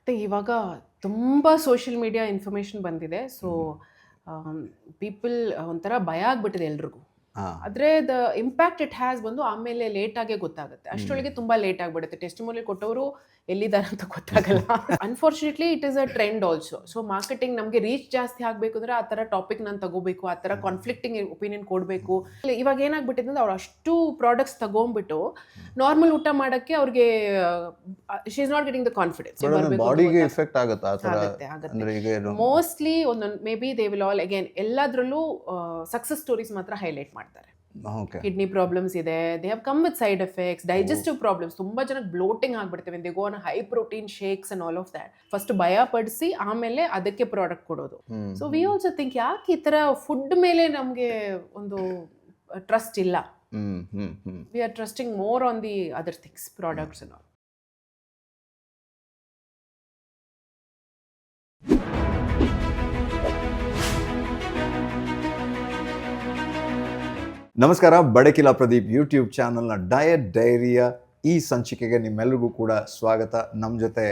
ಮತ್ತು ಇವಾಗ ತುಂಬ ಸೋಷಿಯಲ್ ಮೀಡಿಯಾ ಇನ್ಫಾರ್ಮೇಷನ್ ಬಂದಿದೆ. ಸೊ ಪೀಪಲ್ ಒಂಥರ ಭಯ ಆಗ್ಬಿಟ್ಟಿದೆ ಎಲ್ರಿಗೂ. ಹಾಂ ಆದರೆ ದ ಇಂಪ್ಯಾಕ್ಟ್ ಇಟ್ ಹ್ಯಾಸ್ ಬಂದು ಆಮೇಲೆ ಲೇಟಾಗೇ ಗೊತ್ತಾಗುತ್ತೆ. ಅಷ್ಟರೊಳಗೆ ತುಂಬ ಲೇಟ್ ಆಗಿಬಿಡುತ್ತೆ. ಟೆಸ್ಟಿಮೋನಿ ಕೊಟ್ಟವರು ಎಲ್ಲಿದ್ದಾರೆ ಅಂತ ಗೊತ್ತಾಗಲ್ಲ. Unfortunately it is a trend also. So marketing ನಮಗೆ ರೀಚ್ ಜಾಸ್ತಿ ಆಗಬೇಕು ಅಂದರೆ ಆ ಥರ ಟಾಪಿಕ್ ನಾನು ತಗೋಬೇಕು, ಆ ಥರ ಕಾನ್ಫ್ಲಿಕ್ಟಿಂಗ್ ಒಪಿನಿಯನ್ ಕೊಡಬೇಕು. ಇವಾಗ ಏನಾಗ್ಬಿಟ್ಟಿದೆ ಅಂದರೆ ಅವ್ರು ಅಷ್ಟು ಪ್ರಾಡಕ್ಟ್ಸ್ ತಗೊಂಡ್ಬಿಟ್ಟು ನಾರ್ಮಲ್ ಊಟ ಮಾಡೋಕ್ಕೆ ಅವ್ರಿಗೆ she is not getting the confidence. ಬಾಡಿಗೆ ಎಫೆಕ್ಟ್ ಆಗುತ್ತೆ ಆ ಥರ. ಆಗುತ್ತೆ ಆಗುತ್ತೆ ಅಂದ್ರೆ ಈಗ ಏನು ಮೋಸ್ಟ್ಲಿ ಒಂದೊಂದು maybe they will all again ಎಲ್ಲದರಲ್ಲೂ ಸಕ್ಸಸ್ ಸ್ಟೋರೀಸ್ ಮಾತ್ರ ಹೈಲೈಟ್ ಮಾಡ್ತಾರೆ. ಓಕೆ ಕಿಡ್ನಿ ಪ್ರಾಬ್ಲಮ್ಸ್ ಇದೆ, they have come with side effects, digestive problems. ತುಂಬಾ ಜನಕ್ಕೆ ಬ್ಲೋಟಿಂಗ್ ಆಗ್ಬಿಡ್ತೇವೆ, they go on high protein shakes and all of that. First ಭಯ ಪಡಿಸಿ ಆಮೇಲೆ ಅದಕ್ಕೆ ಪ್ರಾಡಕ್ಟ್ ಕೊಡೋದು. ಸೊ ವಿ ಆಲ್ಸೋ ಥಿಂಕ್ ಯಾಕೆ ಈ ಥರ ಫುಡ್ ಮೇಲೆ ನಮಗೆ ಒಂದು ಟ್ರಸ್ಟ್ ಇಲ್ಲ. We are trusting more on the other things, products and all. ನಮಸ್ಕಾರ, ಬಡಕಿಲಾ ಪ್ರದೀಪ್ ಯೂಟ್ಯೂಬ್ ಚಾನಲ್ನ ಡಯಟ್ ಡೈರಿಯ ಈ ಸಂಚಿಕೆಗೆ ನಿಮ್ಮೆಲ್ಲರಿಗೂ ಕೂಡ ಸ್ವಾಗತ. ನಮ್ಮ ಜೊತೆ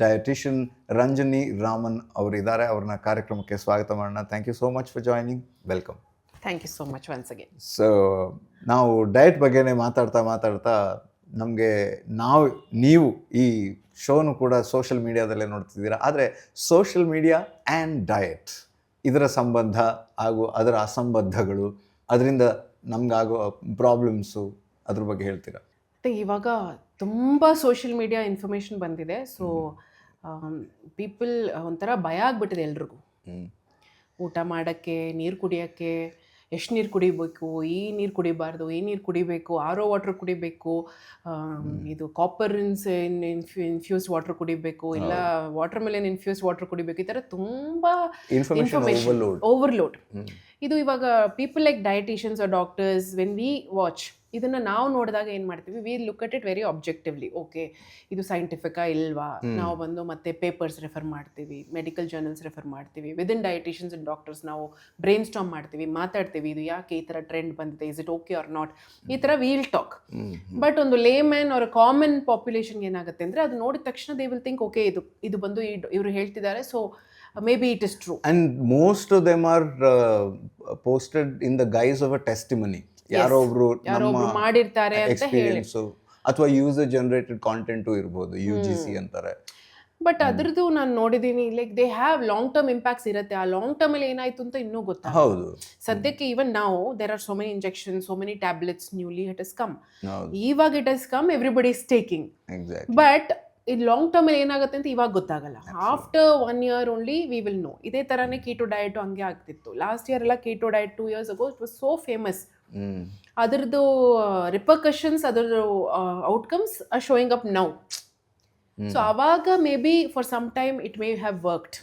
ಡಯಟಿಷಿಯನ್ ರಂಜನಿ ರಾಮನ್ ಅವರಿದ್ದಾರೆ. ಅವ್ರನ್ನ ಕಾರ್ಯಕ್ರಮಕ್ಕೆ ಸ್ವಾಗತ ಮಾಡೋಣ. Thank you so much for joining. Welcome. Thank you so much once again. So ನಾವು ಡಯಟ್ ಬಗ್ಗೆನೇ ಮಾತಾಡ್ತಾ ನೀವು ಈ ಶೋನು ಕೂಡ ಸೋಷಿಯಲ್ ಮೀಡಿಯಾದಲ್ಲೇ ನೋಡ್ತಿದ್ದೀರಾ. ಆದರೆ ಸೋಷಿಯಲ್ ಮೀಡಿಯಾ ಆ್ಯಂಡ್ ಡಯಟ್ ಇದರ ಸಂಬಂಧ ಹಾಗೂ ಅದರ ಅಸಂಬದ್ಧಗಳು, ಅದರಿಂದ ನಮಗಾಗೋ ಪ್ರಾಬ್ಲಮ್ಸು, ಅದ್ರ ಬಗ್ಗೆ ಹೇಳ್ತೀರಾ? ಮತ್ತು ಇವಾಗ ತುಂಬ ಸೋಷಿಯಲ್ ಮೀಡಿಯಾ ಇನ್ಫಾರ್ಮೇಷನ್ ಬಂದಿದೆ. ಸೊ ಪೀಪಲ್ ಒಂಥರ ಭಯ ಆಗ್ಬಿಟ್ಟಿದೆ ಎಲ್ರಿಗೂ. ಊಟ ಮಾಡೋಕ್ಕೆ, ನೀರು ಕುಡಿಯೋಕ್ಕೆ, ಎಷ್ಟು ನೀರು ಕುಡಿಬೇಕು, ಈ ನೀರು ಕುಡಿಬಾರ್ದು, ಈ ನೀರು ಕುಡಿಬೇಕು, ಆರ್ ಒ ವಾಟ್ರ್ ಕುಡಿಬೇಕು, ಇದು ಕಾಪರ್ ಇನ್ಫ್ಯೂಸ್ ವಾಟ್ರ್ ಕುಡಿಬೇಕು, ಇಲ್ಲ ವಾಟರ್ ಮೆಲನ್ ಇನ್ಫ್ಯೂಸ್ ವಾಟ್ರ್ ಕುಡಿಬೇಕು. ಈ ಥರ ತುಂಬ ಇನ್ಫಾರ್ಮೇಷನ್ ಓವರ್ಲೋಡ್. ಇದು ಇವಾಗ people like dietitians or doctors, when we watch ಇದನ್ನು ನಾವು ನೋಡಿದಾಗ ಏನು ಮಾಡ್ತೀವಿ, we look at it very objectively. Okay, ಇದು ಸೈಂಟಿಫಿಕಾ ಇಲ್ವಾ? ನಾವು ಬಂದು ಮತ್ತೆ ಪೇಪರ್ಸ್ ರೆಫರ್ ಮಾಡ್ತೀವಿ, ಮೆಡಿಕಲ್ ಜರ್ನಲ್ಸ್ ರೆಫರ್ ಮಾಡ್ತೀವಿ. ವಿದಿನ್ ಡಯಟಿಷಿಯನ್ಸ್ ಆ್ಯಂಡ್ ಡಾಕ್ಟರ್ಸ್ ನಾವು ಬ್ರೈನ್ ಸ್ಟಾರ್ಮ್ ಮಾಡ್ತೀವಿ, ಮಾತಾಡ್ತೀವಿ, ಇದು ಯಾಕೆ ಈ ಥರ ಟ್ರೆಂಡ್ ಬಂದಿದೆ, is it okay or not, ಈ ಥರ ವೀಲ್ ಟಾಕ್. ಬಟ್ ಒಂದು ಲೇಮ್ಯಾನ್ ಅವರ ಕಾಮನ್ ಪಾಪ್ಯುಲೇಷನ್ಗೆ ಏನಾಗುತ್ತೆ ಅಂದರೆ ಅದು ನೋಡಿದ ತಕ್ಷಣ ದೇ ವಿಲ್ ಥಿಂಕ್ ಓಕೆ, ಇದು ಬಂದು ಇವರು ಹೇಳ್ತಿದ್ದಾರೆ, so maybe it is true. And most of them are posted in the guise of a testimony. ಯಾರೋ ಒಬ್ರು ಮಾಡಿರ್ತಾರೆ ಅಂತ ಹೇಳಿ, ಅಥವಾ ಯೂಸರ್ ಜನರೇಟೆಡ್ ಕಾಂಟೆಂಟ್ ಇರ್ಬೋದು, UGC ಅಂತಾರೆ. ಬಟ್ ಅದ್ರದ್ದು ನಾನು ನೋಡಿದ್ದೀನಿ, like they have long term impacts ಇರುತ್ತೆ. ಆ ಲಾಂಗ್ ಟರ್ಮ್ ಅಲ್ಲಿ ಏನಾಯ್ತು ಅಂತ ಇನ್ನೂ ಗೊತ್ತಾಗ. ಹೌದು, ಸದ್ಯಕ್ಕೆ ಈವನ್ ನಾವು there are so many injections, so many tablets, newly it has come. ಇವಾಗ it has come, everybody is taking. But ಇದು ಲಾಂಗ್ ಟರ್ಮ್ ಅಲ್ಲಿ ಏನಾಗುತ್ತೆ ಅಂತ ಇವಾಗ ಗೊತ್ತಾಗಲ್ಲ. After 1 year only we will know. ಇದೇ ತರಾನೇ ಕೀಟೋ ಡಯಟ್ ಹಂಗೆ ಆಗ್ತಿತ್ತು. ಲಾಸ್ಟ್ ಇಯರ್ ಎಲ್ಲ keto diet 2 years ago it was so famous. ಅದರದ್ದು ರಿಪರ್ಕಷನ್ಸ್, ಅದರದ್ದು outcomes are showing up now. So ಅವಾಗ maybe for some time it may have worked.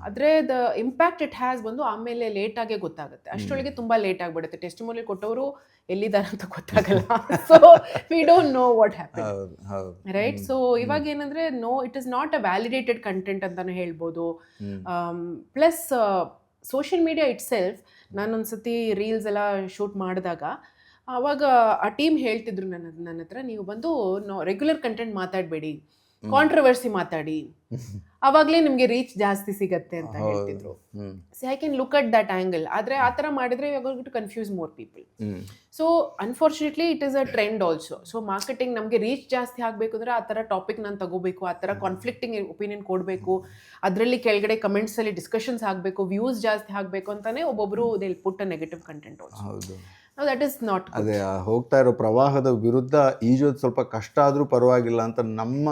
ಆದರೆ the impact it has ಬಂದು ಆಮೇಲೆ ಲೇಟಾಗೇ ಗೊತ್ತಾಗುತ್ತೆ. ಅಷ್ಟರೊಳಗೆ ತುಂಬ ಲೇಟ್ ಆಗಿಬಿಡುತ್ತೆ. ಟೆಸ್ಟಿಮೋನಿ ಕೊಟ್ಟವರು ಎಲ್ಲಿದ್ದಾರೆ ಅಂತ ಗೊತ್ತಾಗಲ್ಲ. So we don't know what happen, right? So ಇವಾಗ ಏನಂದರೆ it is not a validated content ಅಂತಲೇ ಹೇಳ್ಬೋದು. Plus social media itself, ನಾನೊಂದ್ಸತಿ ರೀಲ್ಸ್ ಎಲ್ಲ ಶೂಟ್ ಮಾಡಿದಾಗ ಆವಾಗ ಆ ಟೀಮ್ ಹೇಳ್ತಿದ್ರು ನನ್ನ ಹತ್ರ, ನೀವು ಬಂದು ರೆಗ್ಯುಲರ್ ಕಂಟೆಂಟ್ ಮಾತಾಡಬೇಡಿ, ಕಾಂಟ್ರವರ್ಸಿ ಮಾತಾಡಿ, ಅವಾಗಲೇ ನಿಮಗೆ ರೀಚ್ ಜಾಸ್ತಿ ಸಿಗತ್ತೆ ಅಂತ ಹೇಳ್ತಿದ್ರು. So I can look at that angle. ಆದರೆ ಆ ಥರ ಮಾಡಿದರೆ you are going to confuse more people. So unfortunately it is a trend also. So marketing ನಮಗೆ ರೀಚ್ ಜಾಸ್ತಿ ಆಗಬೇಕು ಅಂದರೆ ಆ ಥರ ಟಾಪಿಕ್ ನಾನು ತಗೋಬೇಕು, ಆ ಥರ ಕಾನ್ಫ್ಲಿಕ್ಟಿಂಗ್ ಒಪಿನಿಯನ್ ಕೊಡಬೇಕು, ಅದರಲ್ಲಿ ಕೆಳಗಡೆ ಕಮೆಂಟ್ಸಲ್ಲಿ ಡಿಸ್ಕಷನ್ಸ್ ಆಗಬೇಕು, ವ್ಯೂಸ್ ಜಾಸ್ತಿ ಆಗಬೇಕು ಅಂತಲೇ ಒಬ್ಬೊಬ್ಬರು they will put a negative content also. ಹೌದು, ದಟ್ ಇಸ್ ನಾಟ್. ಅದೇ ಹೋಗ್ತಾ ಇರೋ ಪ್ರವಾಹದ ವಿರುದ್ಧ ಈಜೋದು ಸ್ವಲ್ಪ ಕಷ್ಟ ಆದರೂ ಪರವಾಗಿಲ್ಲ ಅಂತ ನಮ್ಮ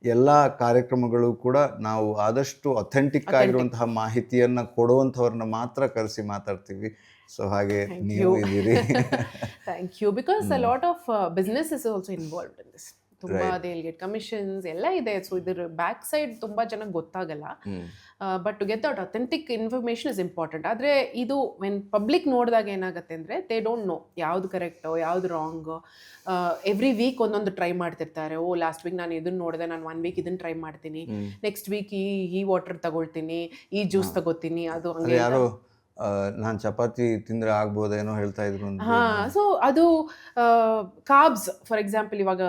ಎಲ್ಲ ಕಾರ್ಯಕ್ರಮಗಳು ಕೂಡ ನಾವು ಆದಷ್ಟು ಅಥೆಂಟಿಕ್ ಆಗಿರುವಂತಹ ಮಾಹಿತಿಯನ್ನು ಕೊಡುವಂಥವ್ರನ್ನ ಮಾತ್ರ ಕರೆಸಿ ಮಾತಾಡ್ತೀವಿ. ಸೊ ಹಾಗೆ ನೀವು ಇದ್ದೀರಿ. Thank you. Because a lot of business is also involved in this. ತುಂಬ ದೇ ವಿಲ್ ಗೆಟ್ ಕಮಿಷನ್ಸ್ ಎಲ್ಲ ಇದೆ. ಸೊ ಇದ್ರ ಬ್ಯಾಕ್ ಸೈಡ್ ತುಂಬ ಜನಕ್ಕೆ ಗೊತ್ತಾಗಲ್ಲ. But to get that authentic information is important. ಆದರೆ ಇದು ವೆನ್ ಪಬ್ಲಿಕ್ ನೋಡಿದಾಗ ಏನಾಗುತ್ತೆ ಅಂದರೆ ದೇ ಡೋಂಟ್ ನೋ ಯಾವುದು ಕರೆಕ್ಟು, ಯಾವುದು ರಾಂಗು. ಎವ್ರಿ ವೀಕ್ ಒಂದೊಂದು ಟ್ರೈ ಮಾಡ್ತಿರ್ತಾರೆ. ಓ ಲಾಸ್ಟ್ ವೀಕ್ ನಾನು ಇದನ್ನು ನೋಡಿದೆ, ನಾನು 1 week ಇದನ್ನು ಟ್ರೈ ಮಾಡ್ತೀನಿ, ನೆಕ್ಸ್ಟ್ ವೀಕ್ ಈ ವಾಟರ್ ತಗೊಳ್ತೀನಿ, ಈ ಜ್ಯೂಸ್ ತಗೋತೀನಿ, ಅದು ಹಂಗೆ. ನಾನು ಚಪಾತಿ ತಿಂದರೆ ಆಗ್ಬೋದೇನೋ ಹೇಳ್ತಾ ಇದ್ರು ಅಂತ. ಸೊ ಅದು ಕಾರ್ಬ್ಸ್ ಫಾರ್ ಎಕ್ಸಾಂಪಲ್ ಇವಾಗ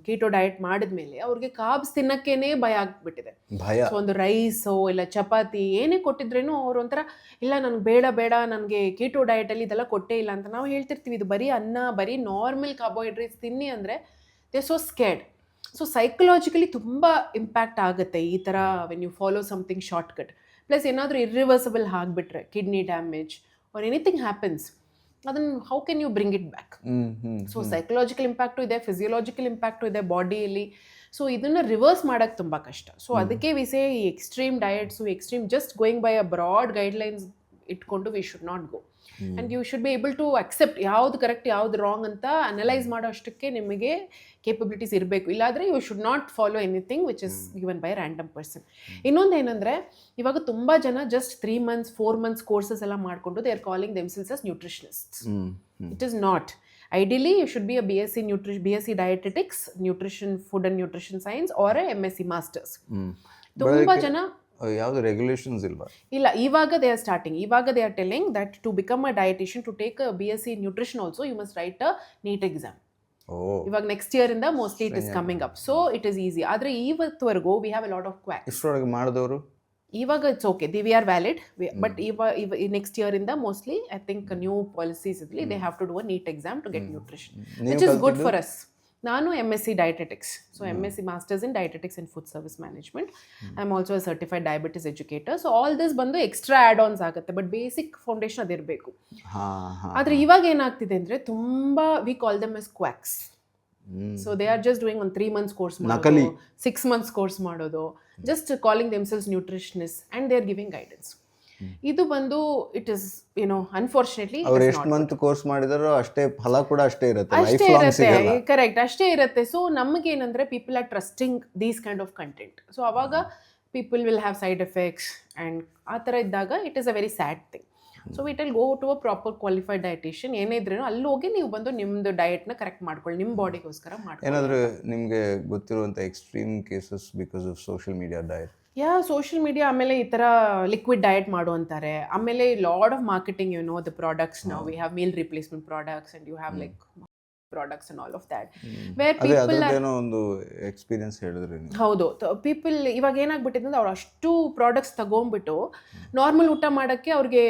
ಕೀಟೋ ಡಯಟ್ ಮಾಡಿದ್ಮೇಲೆ ಅವ್ರಿಗೆ ಕಾರ್ಬ್ಸ್ ತಿನ್ನಕ್ಕೇನೆ ಭಯ ಆಗ್ಬಿಟ್ಟಿದೆ. ಭಯ. ಸೊ ಒಂದು ರೈಸೋ ಇಲ್ಲ ಚಪಾತಿ ಏನೇ ಕೊಟ್ಟಿದ್ರೇನು ಅವ್ರು ಒಂಥರ ಇಲ್ಲ ನನಗೆ ಬೇಡ ನನಗೆ ಕೀಟೋ ಡಯಟಲ್ಲಿ ಇದೆಲ್ಲ ಕೊಟ್ಟೇ ಇಲ್ಲ ಅಂತ ನಾವು ಹೇಳ್ತಿರ್ತೀವಿ. ಇದು ಬರೀ ಅನ್ನ, ಬರೀ ನಾರ್ಮಲ್ ಕಾರ್ಬೋಹೈಡ್ರೇಟ್ಸ್ ತಿನ್ನಿ ಅಂದರೆ they so scared. So psychologically ತುಂಬ ಇಂಪ್ಯಾಕ್ಟ್ ಆಗುತ್ತೆ ಈ ಥರ when you follow something shortcut. Plus ಏನಾದರೂ ಇರ್ರಿವರ್ಸಿಬಲ್ ಆಗಿಬಿಟ್ರೆ kidney damage or anything happens, ಅದನ್ನು how can you bring it back? So psychological impact ಇದೆ, ಫಿಸಿಯೋಲಾಜಿಕಲ್ ಇಂಪ್ಯಾಕ್ಟು ಇದೆ ಬಾಡಿಯಲ್ಲಿ. ಸೊ ಇದನ್ನು ರಿವರ್ಸ್ ಮಾಡೋಕ್ಕೆ ತುಂಬ ಕಷ್ಟ. ಸೊ ಅದಕ್ಕೆ ವಿಸೇ ಈ extreme diets, extreme just going by a broad guidelines ಇಟ್ಕೊಂಡು we should not go. And you should be able to accept ಯಾವ್ದು ಕರೆಕ್ಟ್ ಯಾವ್ದು ರಾಂಗ್ ಅಂತ ಅನಲೈಸ್ ಮಾಡೋ ಅಷ್ಟಕ್ಕೆ ನಿಮಗೆ ಕೇಪಬಿಲಿಟೀಸ್ ಇರಬೇಕು. ಇಲ್ಲಾಂದರೆ you should not follow anything which is given by random person. ಇನ್ನೊಂದು ಏನಂದರೆ ಇವಾಗ ತುಂಬ ಜನ ಜಸ್ಟ್ 3 months 4 months ಕೋರ್ಸಸ್ ಎಲ್ಲ ಮಾಡಿಕೊಂಡು they are calling themselves as nutritionists. It is not. Ideally, you should be a BSc Dietetics, Nutrition, Food and Nutrition Science or a MSc Masters. ತುಂಬ ಜನ ಯಾವುದು ರೆಗ್ಯುಲೇಷನ್ಸ್ ಇಲ್ವಾ? ಇಲ್ಲ, ಇವಾಗ ದೇ ಆರ್ ಸ್ಟಾರ್ಟಿಂಗ್. ಇವಾಗ they are telling that to become a dietitian, to take BSc Nutrition also you must write a NEET exam. ಇವಾಗ next year ಇಂದ mostly it is coming up. So it is easy. ಆದರೆ ಇವತ್ತುವರೆಗೂ we have a lot of quacks. ಇಷ್ಟರೊಳಗೆ ಮಾಡಿದವರು ಇವಾಗ it's okay, we are valid. But next year ಇಂದ mostly I think new policies ಇರಲಿ, they have to do a NEET exam to get nutrition, which is good for us. ನಾನು MSc Dietetics, so MSc Masters in Dietetics and Food Service Management. I'm also a certified diabetes educator. So all this ಬಂದು extra add ons ಆಗುತ್ತೆ, but basic foundation ಅದಿರಬೇಕು. ಆದರೆ ಇವಾಗ ಏನಾಗ್ತಿದೆ ಅಂದರೆ ತುಂಬ we call them as quacks. So they are just doing ಒಂದು 3 months course ಮಾಡೋದು, 6 months ಕೋರ್ಸ್ ಮಾಡೋದು, just calling themselves nutritionist and they are giving guidance. ಇದು ಬಂದು ಇಟ್ ಇಸ್ ಅನ್ಫಾರ್ಚುನೇಟ್ಲಿ ಅವ್ರು ಎಷ್ಟು ಮಂತ್ ಕೋರ್ಸ್ ಮಾಡಿದಾರೋ ಅಷ್ಟೇ ಫಲ ಕೂಡ ಅಷ್ಟೇ ಇರುತ್ತೆ. ಕರೆಕ್ಟ್, ಅಷ್ಟೇ ಇರುತ್ತೆ. ಸೊ ನಮಗೇನಂದ್ರೆ people are trusting these kind of content. So ಅವಾಗ people will have side effects and ಆ ಥರ ಇದ್ದಾಗ it is a very sad thing. So it will go to a proper qualified dietitian. ಏನೇ ಇದ್ರೂ ಅಲ್ಲಿ ಹೋಗಿ ನೀವು ಬಂದು ನಿಮ್ಮದು ಡಯಟ್ನ ಕರೆಕ್ಟ್ ಮಾಡ್ಕೊಳ್ಳಿ, ನಿಮ್ಮ ಬಾಡಿಗೋಸ್ಕರ ಮಾಡ್ಕೊಳ್ಳಿ. ಏನಾದರೂ ನಿಮಗೆ ಗೊತ್ತಿರುವಂಥ extreme cases because of social media diet? Social media. ಆಮೇಲೆ ಈ ಥರ ಲಿಕ್ವಿಡ್ ಡಯಟ್ ಮಾಡು ಅಂತಾರೆ. ಆಮೇಲೆ load of marketing, you know the products. ನಾವು we have meal replacement products and you have like products and all of that where people ಒಂದು experience ಹೇಳಿದ್ರಿ. ಹೌದು, ಪೀಪಲ್ ಇವಾಗ ಏನಾಗ್ಬಿಟ್ಟಿದೆ ಅಂದ್ರೆ ಅವ್ರು ಅಷ್ಟು ಪ್ರಾಡಕ್ಟ್ಸ್ ತಗೊಂಡ್ಬಿಟ್ಟು ನಾರ್ಮಲ್ ಊಟ ಮಾಡೋಕ್ಕೆ ಅವ್ರಿಗೆ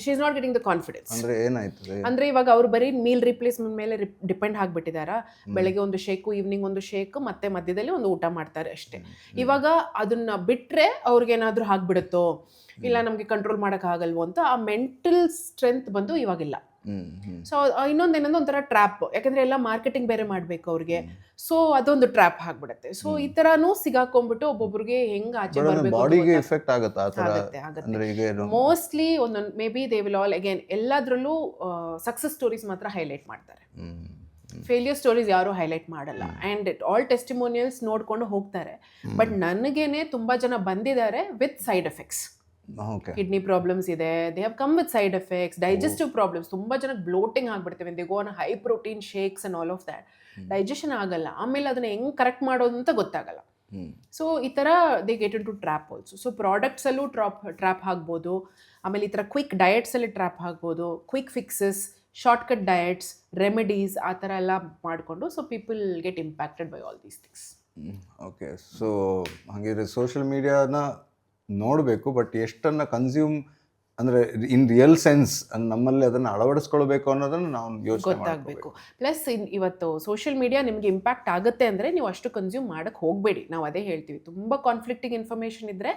she is not getting the confidence. ಅಂದರೆ ಏನಾಯ್ತದೆ ಅಂದರೆ ಇವಾಗ ಅವ್ರು ಬರೀ ಮೀಲ್ ರಿಪ್ಲೇಸ್ಮೆಂಟ್ ಮೇಲೆ ಡಿಪೆಂಡ್ ಆಗಿಬಿಟ್ಟಿದಾರಾ. ಬೆಳಗ್ಗೆ ಒಂದು ಶೇಕು, ಈವ್ನಿಂಗ್ ಒಂದು ಶೇಕ್, ಮತ್ತೆ ಮಧ್ಯದಲ್ಲಿ ಒಂದು ಊಟ ಮಾಡ್ತಾರೆ ಅಷ್ಟೇ. ಇವಾಗ ಅದನ್ನ ಬಿಟ್ಟರೆ ಅವ್ರಿಗೇನಾದರೂ ಆಗ್ಬಿಡುತ್ತೋ, ಇಲ್ಲ ನಮಗೆ ಕಂಟ್ರೋಲ್ ಮಾಡೋಕ್ಕಾಗಲ್ವೋ ಅಂತ ಆ ಮೆಂಟಲ್ ಸ್ಟ್ರೆಂತ್ ಬಂದು ಇವಾಗಿಲ್ಲ. ಸೊ ಇನ್ನೊಂದೇನಂದ್ರೆ ಒಂಥರ ಟ್ರ್ಯಾಪ್, ಯಾಕಂದ್ರೆ ಎಲ್ಲ ಮಾರ್ಕೆಟಿಂಗ್ ಬೇರೆ ಮಾಡಬೇಕು ಅವ್ರಿಗೆ. ಸೊ ಅದೊಂದು ಟ್ರ್ಯಾಪ್ ಆಗ್ಬಿಡುತ್ತೆ. ಸೊ ಈ ತರಾನು ಸಿಗಾಕೊಂಡ್ಬಿಟ್ಟು ಒಬ್ಬೊಬ್ರಿಗೆ ಹೆಂಗ್ ಆಚೆ ಬರಬೇಕು ಮೋಸ್ಟ್ಲಿ ಒಂದೊಂದು maybe they will all again ಎಲ್ಲದ್ರಲ್ಲೂ ಸಕ್ಸಸ್ ಸ್ಟೋರೀಸ್ ಮಾತ್ರ ಹೈಲೈಟ್ ಮಾಡ್ತಾರೆ. ಫೇಲಿಯರ್ ಸ್ಟೋರೀಸ್ ಯಾರು ಹೈಲೈಟ್ ಮಾಡಲ್ಲ. ಆ್ಯಂಡ್ ಆಲ್ ಟೆಸ್ಟಿಮೋನಿಯಲ್ಸ್ ನೋಡ್ಕೊಂಡು ಹೋಗ್ತಾರೆ. ಬಟ್ ನನಗೇನೆ ತುಂಬಾ ಜನ ಬಂದಿದ್ದಾರೆ with side effects. Kidney problems ಇದೆ, they have come with side effects, digestive problems. ತುಂಬ ಜನಕ್ಕೆ ಬ್ಲೋಟಿಂಗ್ ಆಗ್ಬಿಡ್ತೇವೆ, they go on high protein shakes and all of that. Digestion ಆಗಲ್ಲ, ಆಮೇಲೆ ಅದನ್ನ ಹೆಂಗ್ ಕರೆಕ್ಟ್ ಮಾಡೋದು ಅಂತ ಗೊತ್ತಾಗಲ್ಲ. ಸೊ ಈ ಥರ they get into trap also. So ಪ್ರಾಡಕ್ಟ್ಸಲ್ಲೂ ಟ್ರ್ಯಾಪ್ ಆಗ್ಬೋದು. ಆಮೇಲೆ ಈ ಥರ ಕ್ವಿಕ್ ಡಯಟ್ಸಲ್ಲಿ ಟ್ರ್ಯಾಪ್ ಆಗ್ಬೋದು, quick fixes, shortcut diets, remedies, ಆ ಥರ ಎಲ್ಲ ಮಾಡಿಕೊಂಡು so people get impacted by all these things. Okay, so ಹಾಗಿದ್ರೆ ಸೋಷಿಯಲ್ ಮೀಡಿಯಾನ ನೋಡಬೇಕು, ಬಟ್ ಎಷ್ಟನ್ನು ಕನ್ಸ್ಯೂಮ್ ಅಂದರೆ ಇನ್ ರಿಯಲ್ ಸೆನ್ಸ್ ನಮ್ಮಲ್ಲಿ ಅದನ್ನು ಅಳವಡಿಸ್ಕೊಳ್ಬೇಕು ಅನ್ನೋದನ್ನು ನಾವು ಯೋಚನೆ ಗೊತ್ತಾಗಬೇಕು. ಪ್ಲಸ್ ಇವತ್ತು ಸೋಷಿಯಲ್ ಮೀಡಿಯಾ ನಿಮಗೆ ಇಂಪ್ಯಾಕ್ಟ್ ಆಗುತ್ತೆ ಅಂದರೆ ನೀವು ಅಷ್ಟು ಕನ್ಸ್ಯೂಮ್ ಮಾಡೋಕ್ಕೆ ಹೋಗಬೇಡಿ. ನಾವು ಅದೇ ಹೇಳ್ತೀವಿ, ತುಂಬ ಕಾನ್ಫ್ಲಿಕ್ಟಿಂಗ್ ಇನ್ಫಾರ್ಮೇಷನ್ ಇದ್ದರೆ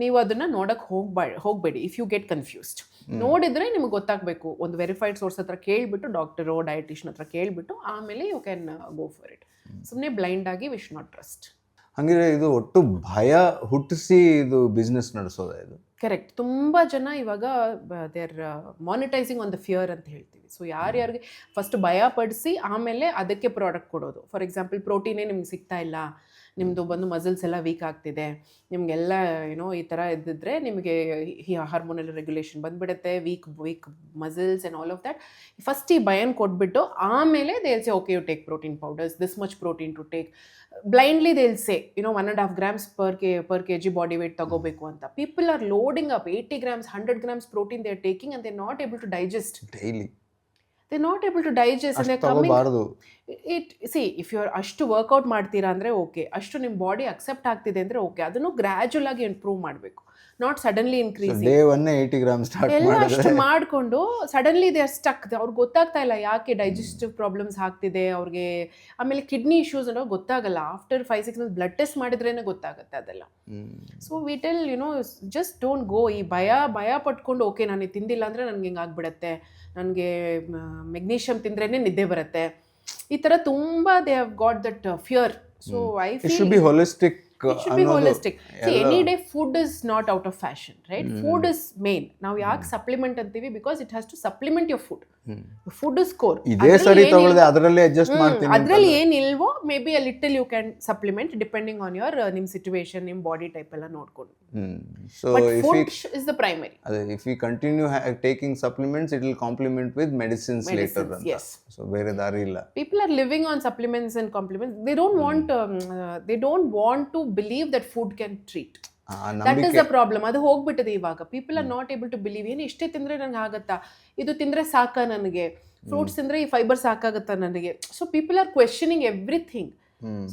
ನೀವು ಅದನ್ನು ನೋಡೋಕ್ಕೆ ಹೋಗಬೇಡಿ. ಇಫ್ ಯು ಗೆಟ್ ಕನ್ಫ್ಯೂಸ್ಡ್, ನೋಡಿದರೆ ನಿಮ್ಗೆ ಗೊತ್ತಾಗಬೇಕು. ಒಂದು ವೆರಿಫೈಡ್ ಸೋರ್ಸ್ ಹತ್ರ ಕೇಳಿಬಿಟ್ಟು, ಡಾಕ್ಟರೋ ಡಯಟಿಷಿಯನ್ ಹತ್ರ ಕೇಳಿಬಿಟ್ಟು ಆಮೇಲೆ you can go for it. ಸುಮ್ಮನೆ ಬ್ಲೈಂಡ್ ಆಗಿ ವಿ ಶುಡ್ ನಾಟ್ ಟ್ರಸ್ಟ್. ಹಾಗೆ ಇದು ಒಟ್ಟು ಭಯ ಹುಟ್ಟಿಸಿ ಇದು ಬಿಸ್ನೆಸ್ ನಡೆಸೋದ ಇದು? ಕರೆಕ್ಟ್. ತುಂಬ ಜನ ಇವಾಗ they are monetizing on the fear ಅಂತ ಹೇಳ್ತೀವಿ. ಸೊ ಯಾರ್ಯಾರಿಗೆ ಫಸ್ಟ್ ಭಯ ಪಡಿಸಿ ಆಮೇಲೆ ಅದಕ್ಕೆ ಪ್ರಾಡಕ್ಟ್ ಕೊಡೋದು. ಫಾರ್ ಎಕ್ಸಾಂಪಲ್ ಪ್ರೋಟೀನೇ ನಿಮ್ಗೆ ಸಿಗ್ತಾ ಇಲ್ಲ, ನಿಮ್ಮದು ಬಂದು ಮಸಲ್ಸ್ ಎಲ್ಲ ವೀಕ್ ಆಗ್ತಿದೆ, ನಿಮಗೆಲ್ಲ ಏನೋ ಈ ಥರ ಇದ್ದಿದ್ರೆ ನಿಮಗೆ ಹಾರ್ಮೋನಲ್ ರೆಗ್ಯುಲೇಷನ್ ಬಂದುಬಿಡುತ್ತೆ, weak muscles and all of that. First ಈ ಭಯನ್ ಕೊಟ್ಬಿಟ್ಟು ಆಮೇಲೆ they will say okay you take protein powders, this much protein to take. Blindly they will say 1.5 grams per kg body weight ತಗೋಬೇಕು ಅಂತ. People are loading up 80 grams 100 grams protein they are taking and they are not able to digest daily. They're not able to digest and they're coming. See, if you're ಅಷ್ಟು workout ಮಾಡ್ತೀರಾ ಅಂದರೆ okay, ಅಷ್ಟು ನಿಮ್ಮ body accept ಆಗ್ತಿದೆ ಅಂದರೆ okay, ಅದನ್ನು gradual ಆಗಿ improve ಮಾಡಬೇಕು, not suddenly increase. Day 80 grams start ಎಲ್ಲ ಅಷ್ಟು ಮಾಡಿಕೊಂಡು ಸಡನ್ಲಿ ದೇ ಆರ್ ಸ್ಟಕ್. ಅವ್ರಿಗೆ ಗೊತ್ತಾಗ್ತಾ ಇಲ್ಲ ಯಾಕೆ ಡೈಜೆಸ್ಟಿವ್ ಪ್ರಾಬ್ಲಮ್ಸ್ ಆಗ್ತಿದೆ ಅವ್ರಿಗೆ, ಆಮೇಲೆ ಕಿಡ್ನಿ ಇಶ್ಯೂಸ್ ಅನ್ನೋ ಗೊತ್ತಾಗಲ್ಲ. ಆಫ್ಟರ್ 5-6 months ಬ್ಲಡ್ ಟೆಸ್ಟ್ ಮಾಡಿದ್ರೇನೆ ಗೊತ್ತಾಗುತ್ತೆ ಅದೆಲ್ಲ. So we tell just don't go. ಈ ಭಯ ಪಟ್ಕೊಂಡು ಓಕೆ ನಾನು ಇದು ತಿಂದಿಲ್ಲ ಅಂದರೆ ನನಗೆ ಹಿಂಗೆ ಆಗ್ಬಿಡತ್ತೆ, ನನಗೆ ಮೆಗ್ನೀಷಿಯಮ್ ತಿಂದ್ರೇ ನಿದ್ದೆ ಬರುತ್ತೆ, ಈ ಥರ ತುಂಬ they have got that fear. So I feel it should be holistic. It should be holistic. See, any day food is not out of fashion, right? Food is main. Now ಯಾಕೆ supplement ಅಂತೀವಿ? Because it has to supplement your food. Food is core. ಇದೇ ಸರಿ ತಗೊಳ್ಳದೆ ಅದರಲ್ಲೇ adjust ಮಾಡ್ತೀನಿ. ಅದರಲ್ಲಿ ಏನಿಲ್ವೋ maybe a little you can supplement depending on your ನಿಮ್ಮ situation, ನಿಮ್ಮ ಬಾಡಿ ಟೈಪ್ ಎಲ್ಲ ನೋಡ್ಕೊಂಡು. So if food is the primary. if we continue taking supplements, it will complement with medicines later on. Yes. So ಬೇರೆ ದಾರಿ ಇಲ್ಲ. People are living on supplements and complements. They don't want to believe that food can treat. That is the problem. ಅದು ಹೋಗ್ಬಿಟ್ಟಿದೆ ಇವಾಗ. People are not able to believe. ಏನು ಇಷ್ಟೇ ತಿಂದರೆ ನಂಗೆ ಆಗುತ್ತಾ, ಇದು ತಿಂದರೆ ಸಾಕಾ ನನಗೆ, ಫ್ರೂಟ್ಸ್ ತಿಂದರೆ ಈ ಫೈಬರ್ ಸಾಕಾಗುತ್ತಾ ನನಗೆ. So people are questioning everything.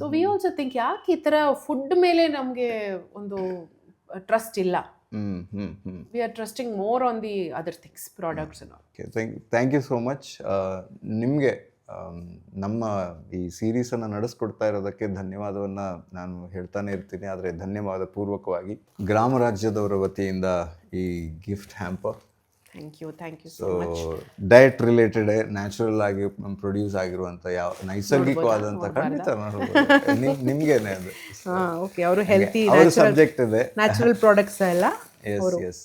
So we also think ಯಾಕೆ ಈ ಥರ ಫುಡ್ ಮೇಲೆ ನಮಗೆ ಒಂದು ಟ್ರಸ್ಟ್ ಇಲ್ಲ. We are trusting more on the other things, products. Thank you so much. ನಿಮಗೆ ನಮ್ಮ ಈ ಸೀರೀಸನ್ನು ನಡೆಸ್ಕೊಡ್ತಾ ಇರೋದಕ್ಕೆ ಧನ್ಯವಾದವನ್ನು ನಾನು ಹೇಳ್ತಾನೆ ಇರ್ತೀನಿ. ಆದರೆ ಧನ್ಯವಾದ ಪೂರ್ವಕವಾಗಿ ಗ್ರಾಮ ರಾಜ್ಯದವರ ವತಿಯಿಂದ ಈ gift hamper. Thank you so much. Diet related natural ಆಗಿ ಪ್ರೊಡ್ಯೂಸ್ ಆಗಿರುವಂಥ ಯಾವ ನೈಸರ್ಗಿಕವಾದಂಥ ಖಂಡಿತ ನಿಮಗೇನೆ ಅದು. ಓಕೆ, ಅವರು ಹೆಲ್ತಿ ಅವ್ರ ಸಬ್ಜೆಕ್ಟ್ ಇದೆ, ನ್ಯಾಚುರಲ್ ಪ್ರಾಡಕ್ಟ್ಸ್ ಎಲ್ಲ. ಎಸ್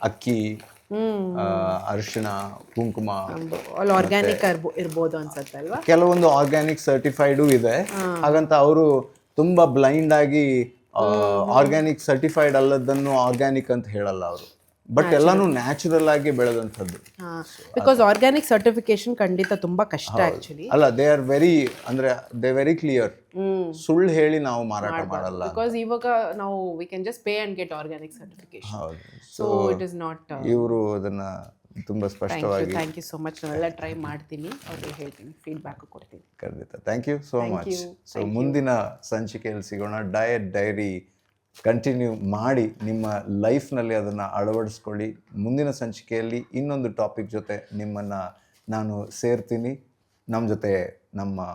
ಅಕ್ಕಿ, ಅರಿಶಿಣ, ಕುಂಕುಮ, ಆರ್ಗ್ಯಾನಿಕ್ ಇರ್ಬೋದು ಅನ್ಸುತ್ತೆ ಅಲ್ವಾ. ಕೆಲವೊಂದು ಆರ್ಗ್ಯಾನಿಕ್ ಸರ್ಟಿಫೈಡು ಇದೆ. ಹಾಗಂತ ಅವರು ತುಂಬಾ ಬ್ಲೈಂಡ್ ಆಗಿ ಆರ್ಗ್ಯಾನಿಕ್ ಸರ್ಟಿಫೈಡ್ ಅಲ್ಲದನ್ನು ಆರ್ಗ್ಯಾನಿಕ್ ಅಂತ ಹೇಳಲ್ಲ ಅವರು, ಬಟ್ ಎಲ್ಲಾನು ನ್ಯಾಚುರಲ್ ಆಗಿ ಬೆಳೆದಂಥದ್ದು. ಬಿಕಾಸ್ ಆರ್ಗ್ಯಾನಿಕ್ ಸರ್ಟಿಫಿಕೇಶನ್ ಖಂಡಿತ ತುಂಬಾ ಕಷ್ಟ ಆಕ್ಚುಲಿ. ಅಲ್ಲ, ದೇ ಆರ್ ವೆರಿ ಕ್ಲಿಯರ್. ಸುಳ್ಳು ಹೇಳಿ ನಾವು ಮಾರಾಟ ಮಾಡಲ್ಲ. ಬಿಕಾಸ್ ಇವಾಗ ನಾವು we can just pay and get organic certification. So it is not. ಇವರು ಅದನ್ನ ತುಂಬಾ ಸ್ಪಷ್ಟವಾಗಿ. Thank you so much. ನಾವೆಲ್ಲ ಟ್ರೈ ಮಾಡ್ತೀನಿ, ಅವ್ರಿಗೆ ಹೇಳ್ತೀನಿ, ಫೀಡ್ಬ್ಯಾಕ್ ಕೊಡ್ತೀನಿ. ಖಂಡಿತ. Thank you so much. So ಮುಂದಿನ ಸಂಚಿಕೆಯಲ್ಲಿ ಸಿಗೋಣ. ಡಯಟ್ ಡೈರಿ ಕಂಟಿನ್ಯೂ ಮಾಡಿ ನಿಮ್ಮ ಲೈಫ್ನಲ್ಲಿ ಅದನ್ನು ಅಳವಡಿಸ್ಕೊಳ್ಳಿ. ಮುಂದಿನ ಸಂಚಿಕೆಯಲ್ಲಿ ಇನ್ನೊಂದು ಟಾಪಿಕ್ ಜೊತೆ ನಿಮ್ಮನ್ನು ನಾನು ಸೇರ್ತೀನಿ. ನಮ್ಮ ಜೊತೆ ನಮ್ಮ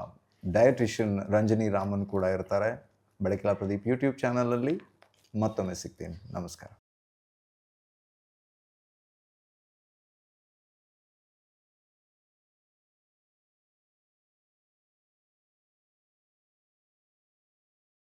ಡಯಟಿಷಿಯನ್ ರಂಜನಿ ರಾಮನ್ ಕೂಡ ಇರ್ತಾರೆ. ಬೆಳಕಿಲಾ ಪ್ರದೀಪ್ ಯೂಟ್ಯೂಬ್ ಚಾನಲಲ್ಲಿ ಮತ್ತೊಮ್ಮೆ ಸಿಗ್ತೀನಿ. ನಮಸ್ಕಾರ.